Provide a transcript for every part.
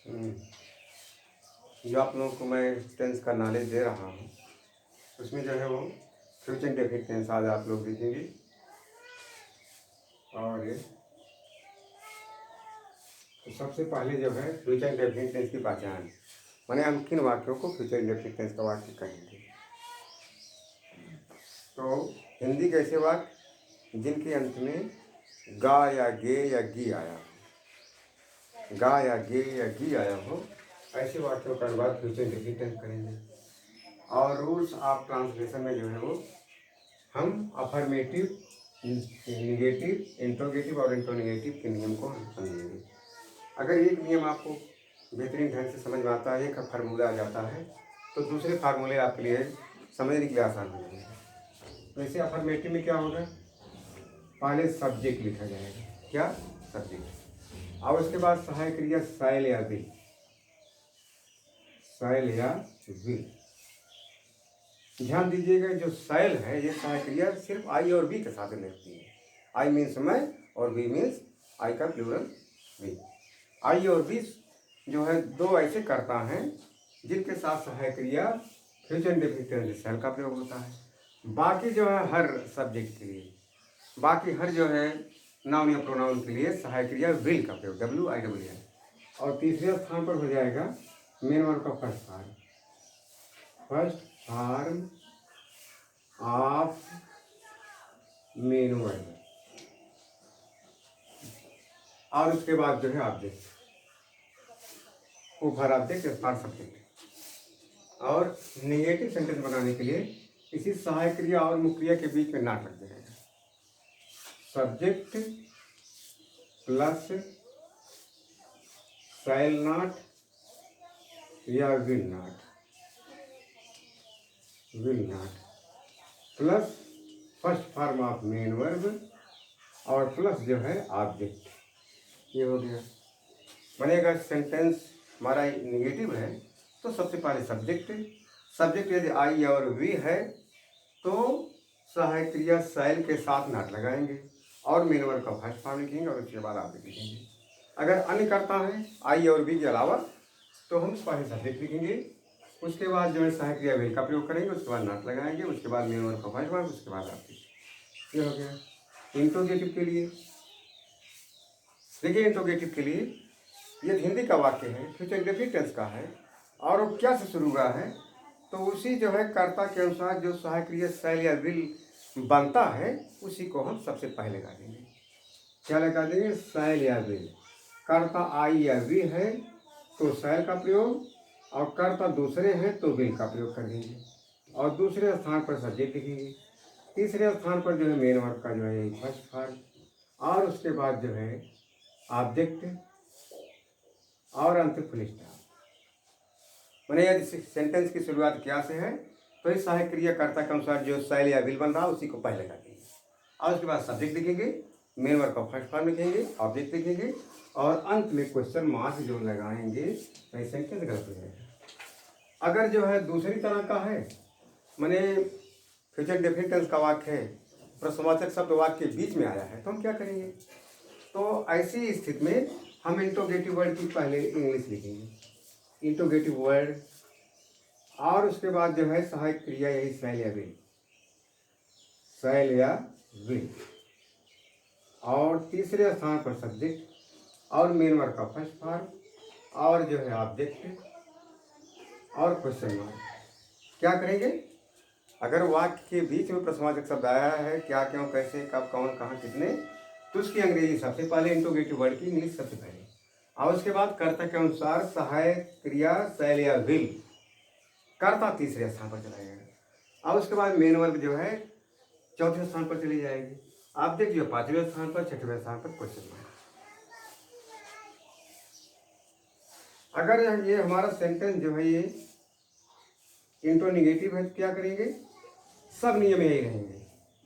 हम्म, जो आप लोगों को मैं टेंस का नॉलेज दे रहा हूँ उसमें जो है वो फ्यूचर इंडेफिनिट टेंस आज आप लोग देखेंगे। और तो सबसे पहले जो है फ्यूचर इंडेफिनिट टेंस की पहचान, माने हम किन वाक्यों को फ्यूचर इंडेफिनिट टेंस का वाक्य कहेंगे। तो हिंदी के ऐसे वाक्य जिनके अंत में गा या गे या गी आया हो, गा या गे या गी आया हो, ऐसे वाक्यों का अनुवाद फ्यूचर इंडेफिनिट टेंस करेंगे। और रूल्स ऑफ ट्रांसलेशन में जो है वो हम अफर्मेटिव, निगेटिव, इंट्रोगेटिव और इंट्रोनेगेटिव के नियम को हम समझेंगे। अगर एक नियम आपको बेहतरीन ढंग से समझ में आता है, एक फार्मूला आ जाता है, तो दूसरे फार्मूले आपके लिए समझने के लिए आसान हो जाएगा। वैसे अफर्मेटिव में क्या होगा, पहले सब्जेक्ट लिखा जाएगा, क्या सब्जेक्ट, और उसके बाद सहायक क्रिया शैल या विल, शैल या विल। ध्यान दीजिएगा जो शैल है ये सहायक क्रिया सिर्फ आई और बी के साथ लगती है। आई मीन्स मैं और बी मीन्स आई का प्लूरल बी। आई और बी जो है दो ऐसे कर्ता हैं जिनके साथ सहायक क्रिया फ्यूचर इंडेफिनिट शैल का प्रयोग होता है। बाकी जो है हर सब्जेक्ट के लिए, बाकी हर जो है नाउन या प्रोनाउन के लिए सहायक क्रिया विल का प्रयोग, WILL। और तीसरे स्थान पर हो जाएगा मेन वर्ब का first form, first form of main verb, और उसके बाद जो है ऑब्जेक्ट, ऊपर ऑब्जेक्ट स्टार्ट सब्जेक्ट। और नेगेटिव सेंटेंस बनाने के लिए इसी सहायक क्रिया और मुख्य क्रिया के बीच में नॉट लग जाएगा, सब्जेक्ट प्लस शैल नॉट या will not, will not plus first form of main verb और प्लस जो है ऑब्जेक्ट। ये हो गया। बनेगा सेंटेंस हमारा निगेटिव है तो सबसे पहले सब्जेक्ट, सब्जेक्ट यदि आई और वी है तो सहायक क्रिया शैल के साथ नॉट लगाएंगे और मेन वर्ब का फर्स्ट फॉर्म लिखेंगे और उसके बाद ऑब्जेक्ट लिखेंगे। अगर अन्य करता है आई और वी के अलावा तो हम पहले सब्जेक्ट लिखेंगे, उसके बाद जो है सहायक क्रिया विल का प्रयोग करेंगे, उसके बाद नॉट लगाएंगे, उसके बाद मेन वर्ब का फर्स्ट फॉर्म, उसके बाद ऑब्जेक्ट। ये हो गया। इंट्रोगेटिव के लिए देखिए, इंट्रोगेटिव के लिए ये हिंदी का वाक्य है, फ्यूचर इंडेफिनिट टेंस का है और वो क्या से शुरू हुआ है, तो उसी जो है कर्ता के अनुसार जो सहायक क्रिया शैल या विल बनता है उसी को हम सबसे पहले लगा देंगे। क्या लगा देंगे, शैल या विल। कर्ता आई या वी है तो शैल का प्रयोग, और कर्ता दूसरे हैं तो विल का प्रयोग कर देंगे, और दूसरे स्थान पर सब्जेक्ट लिखेंगे, तीसरे स्थान पर जो है मेन वर्ब का जो है फर्स्ट फॉर्म, और उसके बाद जो है ऑब्जेक्ट, और अंत फुल स्टॉप। मैंने यदि सेंटेंस की शुरुआत क्या से है तो इस सहायक क्रिया कर्ता के अनुसार जो शैल या विल बन रहा है उसी को पहले लगा देंगे, और उसके बाद सब्जेक्ट लिखेंगे, मेन वर्ब का फर्स्ट फॉर्म लिखेंगे, ऑब्जेक्ट लिखेंगे, और अंत में क्वेश्चन मार्क जो लगाएंगे तो ये सेंटेंस गलत हो जाएगा। अगर जो है दूसरी तरह का है, मैंने फ्यूचर इंडेफिनिट टेंस का वाक्य है, प्रश्नवाचक शब्द वाक्य के बीच में आया है, तो हम क्या करेंगे, तो ऐसी स्थिति में हम इंट्रोगेटिव वर्ड की पहले इंग्लिश लिखेंगे, इंट्रोगेटिव वर्ड, और उसके बाद जो है सहायक क्रिया यही शैल या विल, शैल या विल, और तीसरे स्थान पर सब्जेक्ट और मेन वर्ब का फर्स्ट फॉर्म, और जो है ऑब्जेक्ट और क्वेश्चन मार्क। क्या करेंगे, अगर वाक्य के बीच में प्रश्नवाचक शब्द आया है, क्या क्यों कैसे कब कौन कहाँ कितने, तो उसकी अंग्रेजी सबसे पहले, इंट्रोगेटिव वर्ड की इंग्लिश सबसे पहले, और उसके बाद कर्ता के अनुसार सहायक क्रिया शैल या विल, कर्ता तीसरे स्थान पर चला जाएगा, और उसके बाद मेन वर्ब जो है चौथे स्थान पर चली जाएगी, ऑब्जेक्ट जो पांचवें स्थान पर, छठवें स्थान पर क्वेश्चन मार्क। अगर ये हमारा सेंटेंस जो है ये इंट्रोनिगेटिव है तो क्या करेंगे, सब नियम यही रहेंगे,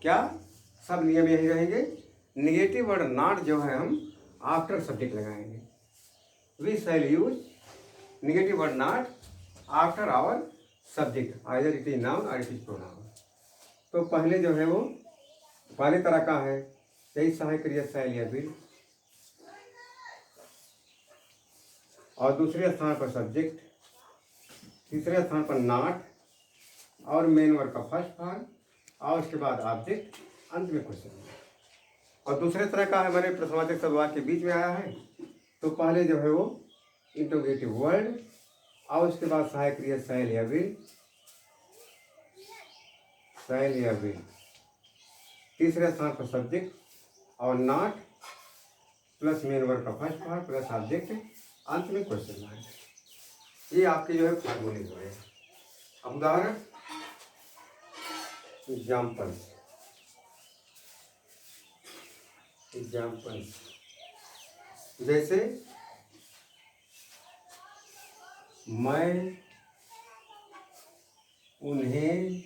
क्या सब नियम यही रहेंगे। निगेटिव वर्ड नॉट जो है हम आफ्टर सब्जेक्ट लगाएंगे, we shall use negative word not after our subject, either it is noun और इट इज प्रोनाउन। तो पहले जो है वो पहले तरह का है, यही सहायक क्रिया शैल या विल, और दूसरे स्थान पर सब्जेक्ट, तीसरे स्थान पर नॉट और मेन वर्ब का फर्स्ट भाग और उसके बाद ऑब्जेक्ट, अंत में क्वेश्चन। और दूसरे तरह का है, मैंने प्रश्नवाचक शब्द वाक्य के बीच में आया है तो पहले जो है वो इंट्रोगेटिव वर्ड और उसके बाद सहायक क्रिया शैल या विल, शैल या विल, तीसरे स्थान पर सब्जेक्ट और नॉट प्लस मेन वर्ब का फर्स्ट पार्ट प्लस ऑब्जेक्ट, अंत में क्वेश्चन मार्क। ये आपके जो है फार्मूले जो है। अब उदाहरण एग्जाम्पल्स, जैसे मैं उन्हें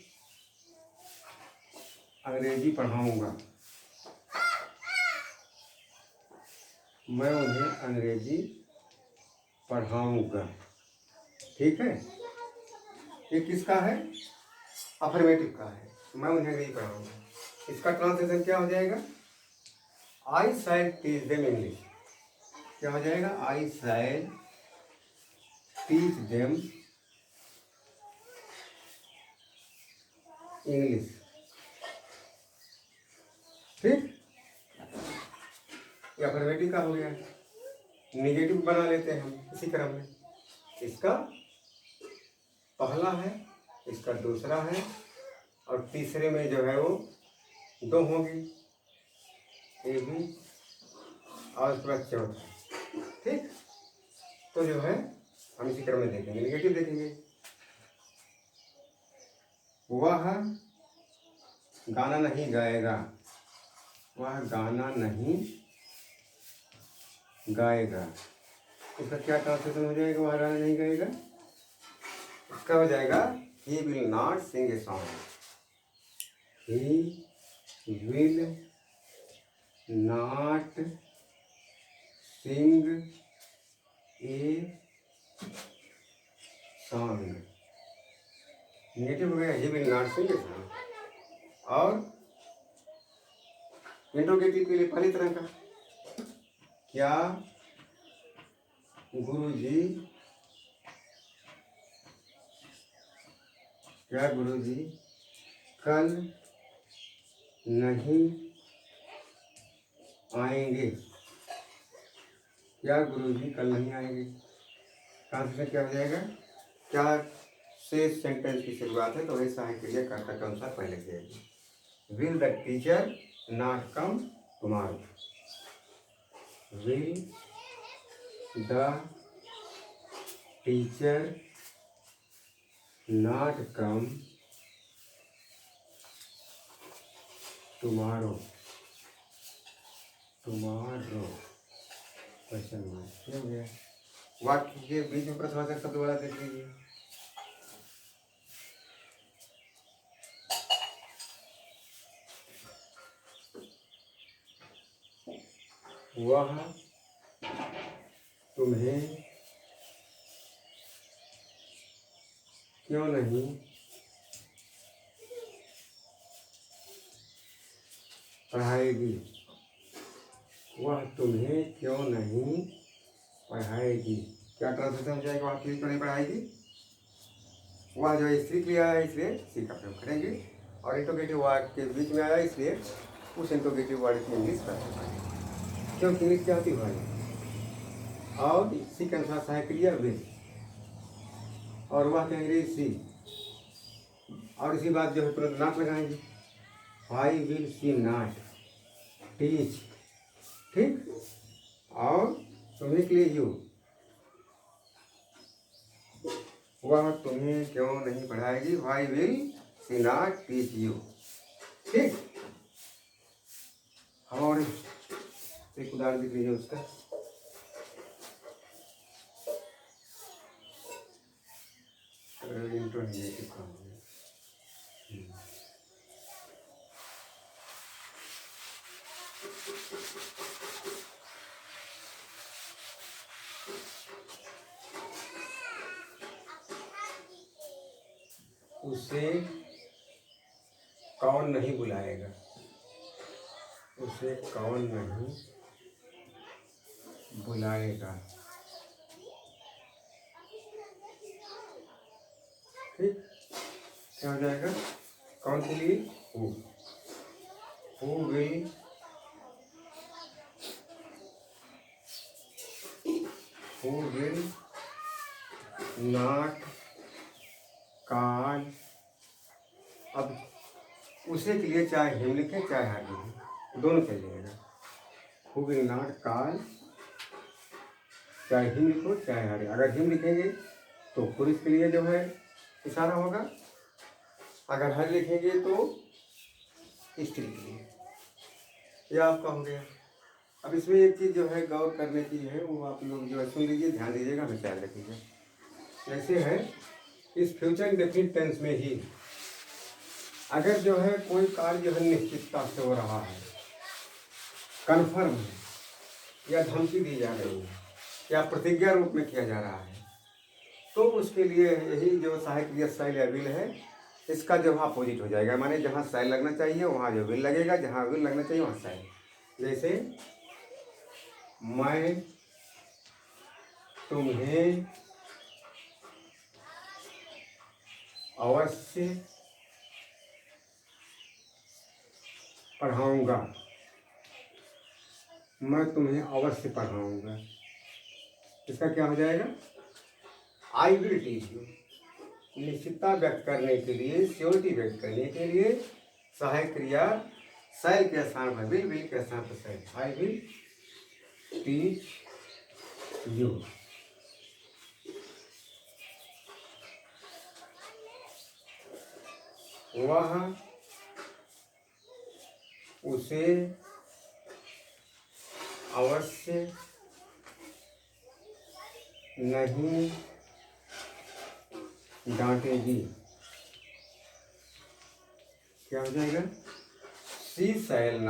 अंग्रेजी पढ़ाऊंगा, मैं उन्हें अंग्रेजी पढ़ाऊंगा। ठीक है, ये किसका है? अफर्मेटिव का है, मैं उन्हें अंग्रेजी पढ़ाऊंगा। इसका ट्रांसलेशन क्या हो जाएगा? आई शैल टीच देम इंग्लिश। क्या हो जाएगा? आई शैल टीच देम इंग्लिश। ठीक, ये अफर्मेटिव का हो गया। निगेटिव बना लेते हैं हम इसी क्रम में। इसका पहला है, इसका दूसरा है और तीसरे में जो है वो दो होंगी, ए भी और उसके बाद चौथा। ठीक, तो जो है हम इसी क्रम में देखेंगे। निगेटिव देखेंगे, वह गाना नहीं गाएगा, वह गाना नहीं गाएगा। इसका क्या ट्रांसलेशन हो जाएगा? वह गाना नहीं गाएगा। इसका हो जाएगा he will not sing a song, he will not sing a song। Negative हो गया, he will not sing a song। और इंट्रोगेटिव के लिए पहली तरह का, क्या गुरुजी, क्या गुरुजी कल नहीं आएंगे, क्या गुरुजी कल नहीं आएंगे। ट्रांसलेशन क्या हो जाएगा? क्या से सेंटेंस की शुरुआत है तो वही सहायक क्रिया कर्ता के अनुसार पहले जाएगी। Will the teacher not come tomorrow, will the teacher not come tomorrow, tomorrow question mark. ये हो गया। वाक्य के बीच में प्रश्नवाचक शब्द वाला देख लीजिए। वह तुम्हें क्यों नहीं पढ़ाएगी, वह तुम्हें क्यों नहीं पढ़ाएगी। क्या ट्रांसलेशन हो जाएगा? वह क्यों नहीं पढ़ाएगी। वह जो स्त्री क्रिया है इसलिए सी का प्रयोग करेंगे और इंट्रोगेटिव वर्ड के बीच में आया इसलिए उस इंट्रोगेटिव वर्ड की इंग्लिश कर पाएंगे, क्योंकि इंग्लिश क्या होती है। और सी के अनुसार सहायक क्रिया विल और वह कहेंगे सी और इसी बात जो है तुरंत नॉट लगाएंगे। I will she not teach. ठीक, और तुम्हें के लिए यू, वह तुम्हें क्यों नहीं पढ़ाएगी, why will she not teach you. ठीक, हम और एक उदाहरण देख लीजिए उसका। इंट्रोगेटिव का उसे कौन नहीं बुलाएगा, उसे कौन नहीं बुलाएगा। ठीक, क्या हो जाएगा, कौन के लिए, हु विल नॉट कॉल। अब उसे के लिए चाहे हिम लिखें चाहे हर लिखें, दोनों चल जाएगा। हु विल नॉट कॉल, चाहे हिम लिखो चाहे हर। अगर हिम लिखेंगे तो पुरुष के लिए जो है इशारा होगा, अगर हर लिखेंगे तो स्त्री के लिए। यह आपका हो गया। अब इसमें एक चीज़ जो है गौर करने की है, वो आप लोग जो है सुन लीजिए, ध्यान दीजिएगा, हमें याद रखिएगा। जैसे है इस फ्यूचर इंडेफिनिट टेंस में ही अगर जो है कोई कार्य जो है निश्चितता से हो रहा है, कन्फर्म है, या धमकी दी जा रही है, या प्रतिज्ञा रूप में किया जा रहा है, तो उसके लिए यही जो सहायक क्रिया शैल या विल है, इसका जो अपोजिट हो जाएगा। माने जहाँ शैल लगना चाहिए वहाँ जो विल लगेगा, जहाँ विल लगना चाहिए वहाँ शैल। जैसे मैं तुम्हें अवश्य पढ़ाऊँगा, मैं तुम्हें अवश्य पढ़ाऊँगा, इसका क्या हो जाएगा, आई विल टीच यू। निश्चितता व्यक्त करने के लिए, श्योरिटी व्यक्त करने के लिए सहायक क्रिया शैल के स्थान पर विल, विल के स्थान पर शैल, आई विल टीच यू। वह उसे अवश्य नहीं डांटेगी, क्या हो जाएगा, शी शैल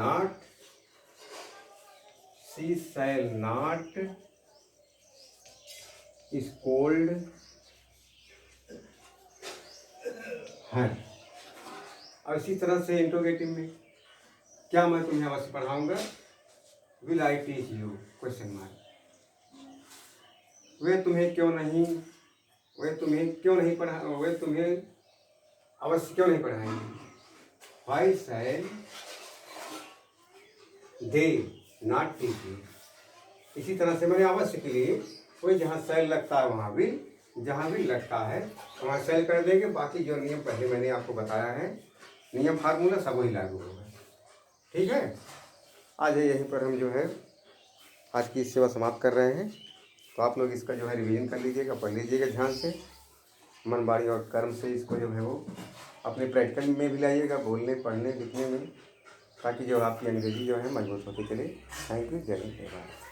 नॉट स्कोल्ड हर। और इसी तरह से इंट्रोगेटिव में क्या मैं तुम्हें अवश्य पढ़ाऊंगा, will I teach you, question mark. वे तुम्हें अवश्य क्यों नहीं पढ़ाएंगे, why shall they not teach you. इसी तरह से मैंने अवश्य के लिए कोई जहाँ शैल लगता है वहाँ भी, जहाँ भी लगता है वहाँ शैल कर देंगे। बाकी जो नियम पहले मैंने आपको बताया है, नियम फार्मूला सब वही लागू होगा। ठीक है, आज यहीं पर हम जो है आज की सेवा समाप्त कर रहे हैं। तो आप लोग इसका जो है रिवीजन कर लीजिएगा, पढ़ लीजिएगा ध्यान से, मन वाणी और कर्म से इसको जो है वो अपने प्रैक्टिकल में भी लाइएगा, बोलने पढ़ने लिखने में, ताकि जो आपकी अंग्रेजी जो है मजबूत होती चले। थैंक यू, जय हिंद, जय भारत।